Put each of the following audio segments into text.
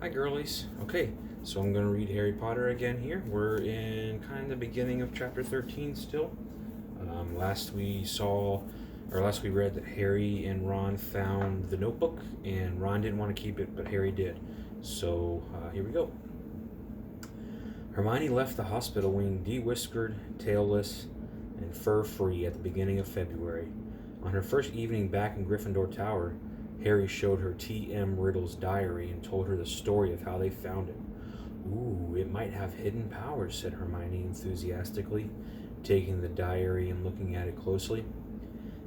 Hi, girlies. Okay, so I'm going to read Harry Potter again here. We're in kind of the beginning of chapter 13 still. Last we read that Harry and Ron found the notebook, and Ron didn't want to keep it, but Harry did. So here we go. Hermione left the hospital wing de-whiskered, tailless, and fur-free at the beginning of February. On her first evening back in Gryffindor Tower, Harry showed her T.M. Riddle's diary and told her the story of how they found it. Ooh, it might have hidden powers, said Hermione enthusiastically, taking the diary and looking at it closely.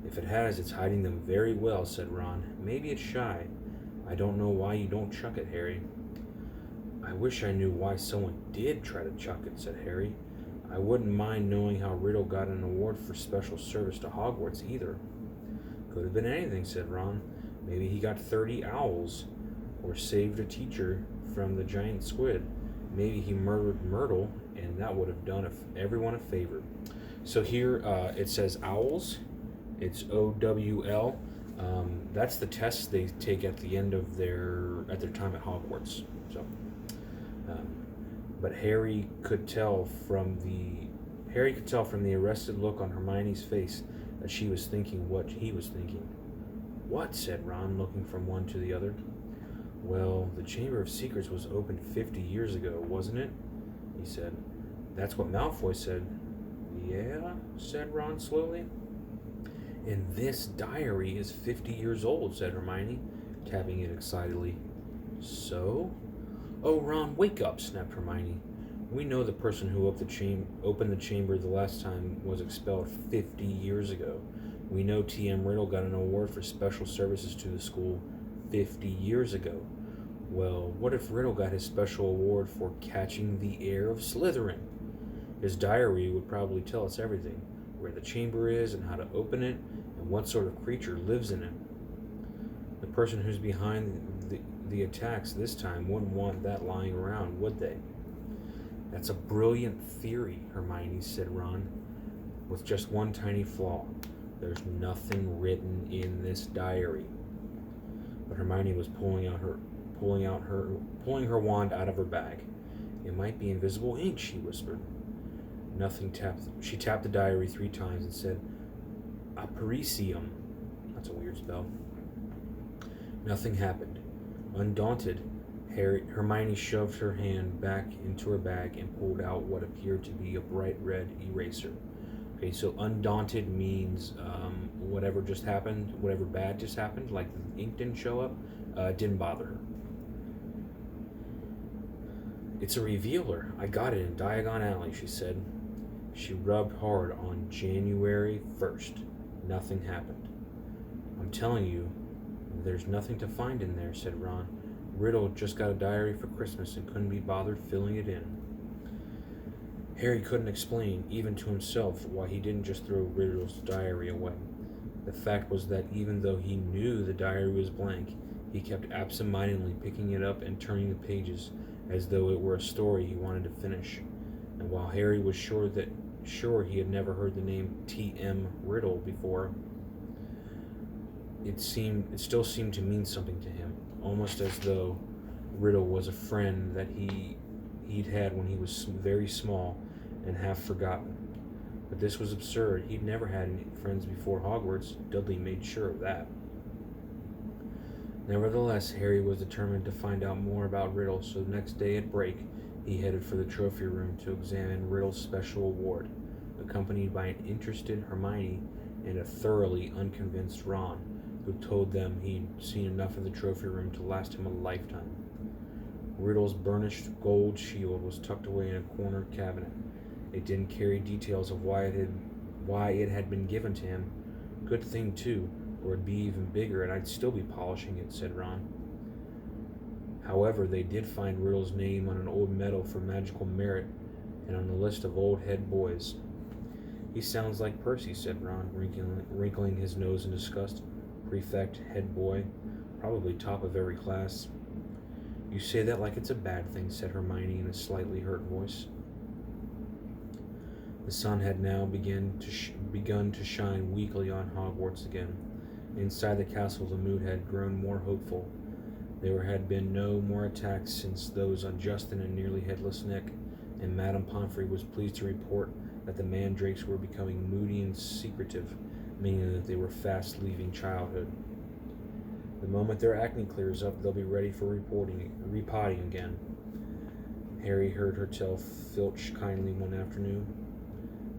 If it has, it's hiding them very well, said Ron. Maybe it's shy. I don't know why you don't chuck it, Harry. I wish I knew why someone did try to chuck it, said Harry. I wouldn't mind knowing how Riddle got an award for special service to Hogwarts either. Could have been anything, said Ron. Maybe he got 30 owls, or saved a teacher from the giant squid. Maybe he murdered Myrtle, and that would have done everyone a favor. So here it says owls. It's OWL. That's the test they take at the end of their time at Hogwarts. So, but Harry could tell from the arrested look on Hermione's face that she was thinking what he was thinking. What? Said Ron, looking from one to the other. Well, the Chamber of Secrets was opened 50 years ago, wasn't it? He said. That's what Malfoy said. Yeah, said Ron slowly. And this diary is 50 years old, said Hermione, tapping it excitedly. So? Oh, Ron, wake up, snapped Hermione. We know the person who opened the chamber the last time was expelled 50 years ago. We know T.M. Riddle got an award for special services to the school 50 years ago. Well, what if Riddle got his special award for catching the heir of Slytherin? His diary would probably tell us everything, where the chamber is and how to open it, and what sort of creature lives in it. The person who's behind the attacks this time wouldn't want that lying around, would they? That's a brilliant theory, Hermione, said Ron, with just one tiny flaw. There's nothing written in this diary. But Hermione was pulling her wand out of her bag. It might be invisible ink, she whispered. She tapped the diary 3 times and said, Aparicium. That's a weird spell. Nothing happened. Undaunted, Hermione shoved her hand back into her bag and pulled out what appeared to be a bright red eraser. Okay, so undaunted means whatever just happened, whatever bad just happened, like the ink didn't show up, didn't bother her. It's a revealer. I got it in Diagon Alley, she said. She rubbed hard on January 1st. Nothing happened. I'm telling you, there's nothing to find in there, said Ron. Riddle just got a diary for Christmas and couldn't be bothered filling it in. Harry couldn't explain, even to himself, why he didn't just throw Riddle's diary away. The fact was that even though he knew the diary was blank, he kept absent-mindedly picking it up and turning the pages as though it were a story he wanted to finish. And while Harry was sure he had never heard the name T.M. Riddle before, it still seemed to mean something to him, almost as though Riddle was a friend that he'd had when he was very small and half forgotten. But this was absurd. He'd never had any friends before Hogwarts. Dudley made sure of that. Nevertheless, Harry was determined to find out more about Riddle, so the next day at break, he headed for the trophy room to examine Riddle's special award, accompanied by an interested Hermione and a thoroughly unconvinced Ron, who told them he'd seen enough of the trophy room to last him a lifetime. Riddle's burnished gold shield was tucked away in a corner cabinet. It didn't carry details of why it had been given to him. Good thing, too, or it'd be even bigger and I'd still be polishing it, said Ron. However, they did find Riddle's name on an old medal for magical merit and on the list of old head boys. He sounds like Percy, said Ron, wrinkling his nose in disgust. Prefect, head boy, probably top of every class. You say that like it's a bad thing, said Hermione in a slightly hurt voice. The sun had now begun to shine weakly on Hogwarts again. Inside the castle, the mood had grown more hopeful. There had been no more attacks since those on Justin and Nearly Headless Nick, and Madame Pomfrey was pleased to report that the mandrakes were becoming moody and secretive, meaning that they were fast leaving childhood. The moment their acne clears up, they'll be ready for repotting again. Harry heard her tell Filch kindly one afternoon.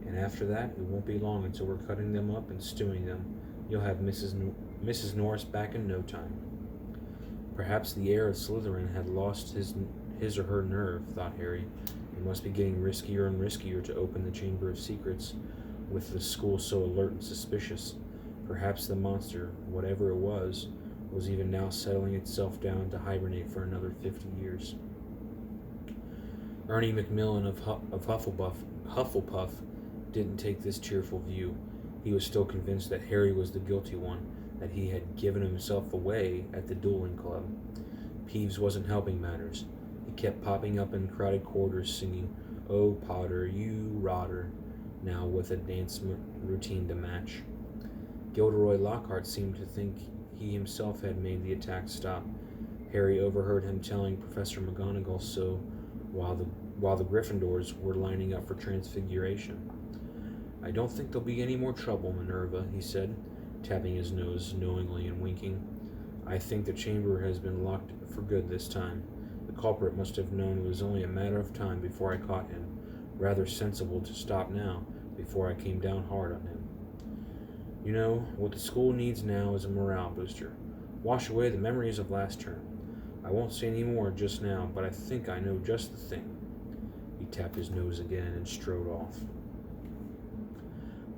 And after that, it won't be long until we're cutting them up and stewing them. You'll have Mrs. Norris back in no time. Perhaps the heir of Slytherin had lost his or her nerve, thought Harry. It must be getting riskier and riskier to open the Chamber of Secrets, with the school so alert and suspicious. Perhaps the monster, whatever it was even now settling itself down to hibernate for another 50 years. Ernie Macmillan of Hufflepuff didn't take this cheerful view. He was still convinced that Harry was the guilty one, that he had given himself away at the dueling club. Peeves wasn't helping matters. He kept popping up in crowded quarters singing, "Oh, Potter, you rotter," now with a dance routine to match. Gilderoy Lockhart seemed to think he himself had made the attack stop. Harry overheard him telling Professor McGonagall so while the Gryffindors were lining up for transfiguration. "I don't think there'll be any more trouble, Minerva," he said, tapping his nose knowingly and winking. "I think the chamber has been locked for good this time. The culprit must have known it was only a matter of time before I caught him. Rather sensible to stop now, before I came down hard on him. You know, what the school needs now is a morale booster. Wash away the memories of last term. I won't say any more just now, but I think I know just the thing." He tapped his nose again and strode off.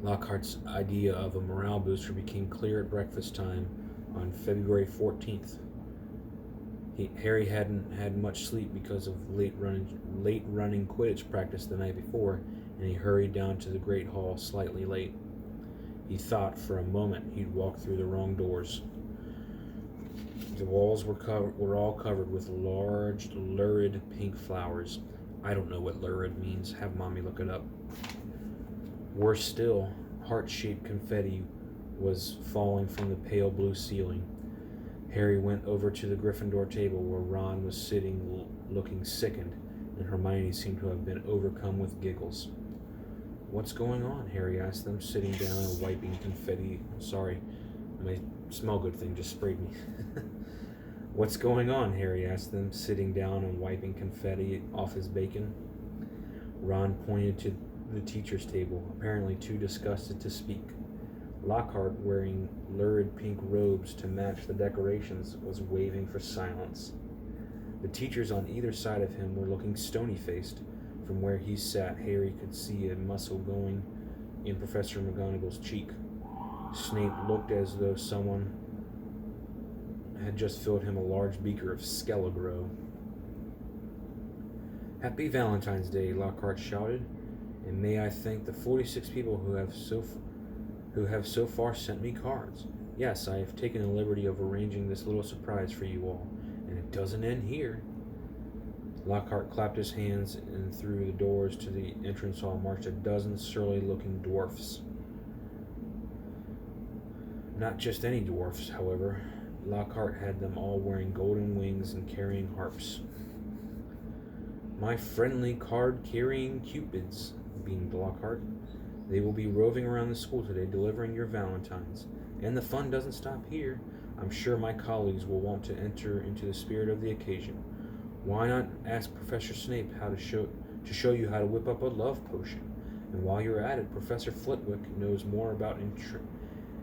Lockhart's idea of a morale booster became clear at breakfast time on February 14th. Harry hadn't had much sleep because of late running Quidditch practice the night before, and he hurried down to the Great Hall slightly late. He thought for a moment he'd walked through the wrong doors. The walls were all covered with large, lurid pink flowers. I don't know what lurid means. Have Mommy look it up. Worse still, heart-shaped confetti was falling from the pale blue ceiling. Harry went over to the Gryffindor table where Ron was sitting looking sickened, and Hermione seemed to have been overcome with giggles. "What's going on?" Harry asked them, sitting down and wiping confetti. Sorry, my smell good thing just sprayed me. "What's going on?" Harry asked them, sitting down and wiping confetti off his bacon. Ron pointed to the teacher's table, apparently too disgusted to speak. Lockhart, wearing lurid pink robes to match the decorations, was waving for silence. The teachers on either side of him were looking stony-faced. From where he sat, Harry could see a muscle going in Professor McGonagall's cheek. Snape looked as though someone had just filled him a large beaker of Skelegro. "Happy Valentine's Day," Lockhart shouted, "and may I thank the 46 people who have so far sent me cards. Yes, I have taken the liberty of arranging this little surprise for you all, and it doesn't end here." Lockhart clapped his hands, and through the doors to the entrance hall marched a dozen surly-looking dwarfs. Not just any dwarfs, however. Lockhart had them all wearing golden wings and carrying harps. "My friendly card-carrying cupids," beamed Lockhart. "They will be roving around the school today delivering your valentines. And the fun doesn't stop here. I'm sure my colleagues will want to enter into the spirit of the occasion. Why not ask Professor Snape how to show you how to whip up a love potion? And while you're at it, Professor Flitwick knows more about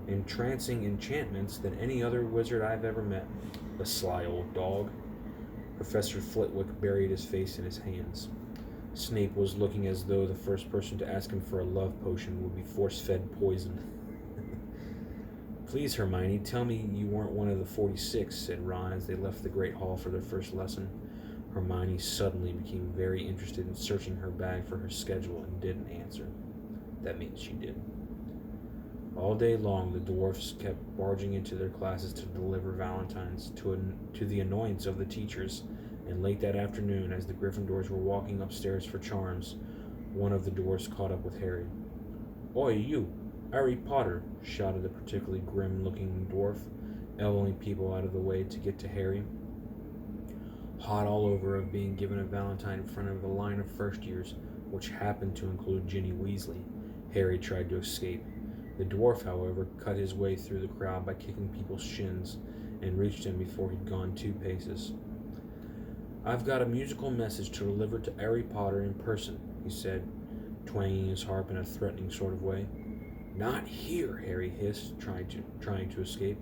entrancing enchantments than any other wizard I've ever met. The sly old dog." Professor Flitwick buried his face in his hands. Snape was looking as though the first person to ask him for a love potion would be force-fed poison. "Please, Hermione, tell me you weren't one of the 46, said Ron as they left the Great Hall for their first lesson. Hermione suddenly became very interested in searching her bag for her schedule and didn't answer. That means she did. All day long, the dwarfs kept barging into their classes to deliver valentines, to the annoyance of the teachers, and late that afternoon, as the Gryffindors were walking upstairs for charms, one of the dwarfs caught up with Harry. "Oi, you! Harry Potter!" shouted the particularly grim-looking dwarf, elbowing people out of the way to get to Harry. hot all over of being given a valentine in front of a line of first years, which happened to include Ginny Weasley. Harry tried to escape. The dwarf, however, cut his way through the crowd by kicking people's shins and reached him before he'd gone 2 paces. "I've got a musical message to deliver to Harry Potter in person," he said, twanging his harp in a threatening sort of way. "Not here," Harry hissed, trying to escape.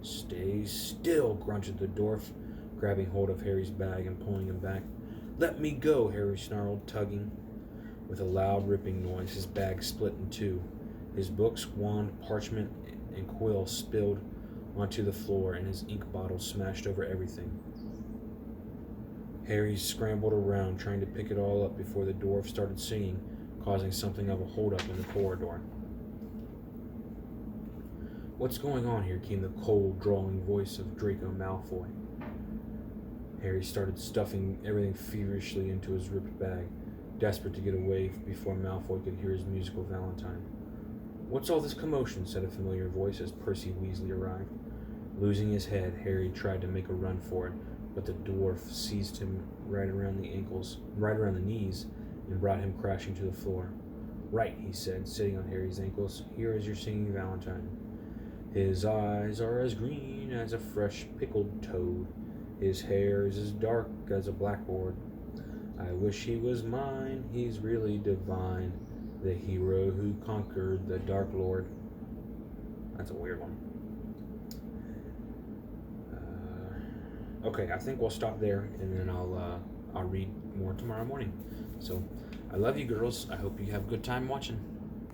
"Stay still," grunted the dwarf, grabbing hold of Harry's bag and pulling him back. "Let me go," Harry snarled, tugging. With a loud ripping noise, his bag split in 2. His books, wand, parchment, and quill spilled onto the floor, and his ink bottle smashed over everything. Harry scrambled around, trying to pick it all up before the dwarf started singing, causing something of a holdup in the corridor. "What's going on here?" came the cold, drawling voice of Draco Malfoy. Harry started stuffing everything feverishly into his ripped bag, desperate to get away before Malfoy could hear his musical valentine. "What's all this commotion?" said a familiar voice as Percy Weasley arrived. Losing his head, Harry tried to make a run for it, but the dwarf seized him right around the knees, and brought him crashing to the floor. "Right," he said, sitting on Harry's ankles. "Here is your singing valentine. His eyes are as green as a fresh pickled toad. His hair is as dark as a blackboard. I wish he was mine, he's really divine, the hero who conquered the Dark Lord." That's a weird one. Okay, I think we'll stop there, and then I'll read more tomorrow morning. So, I love you girls. I hope you have a good time watching.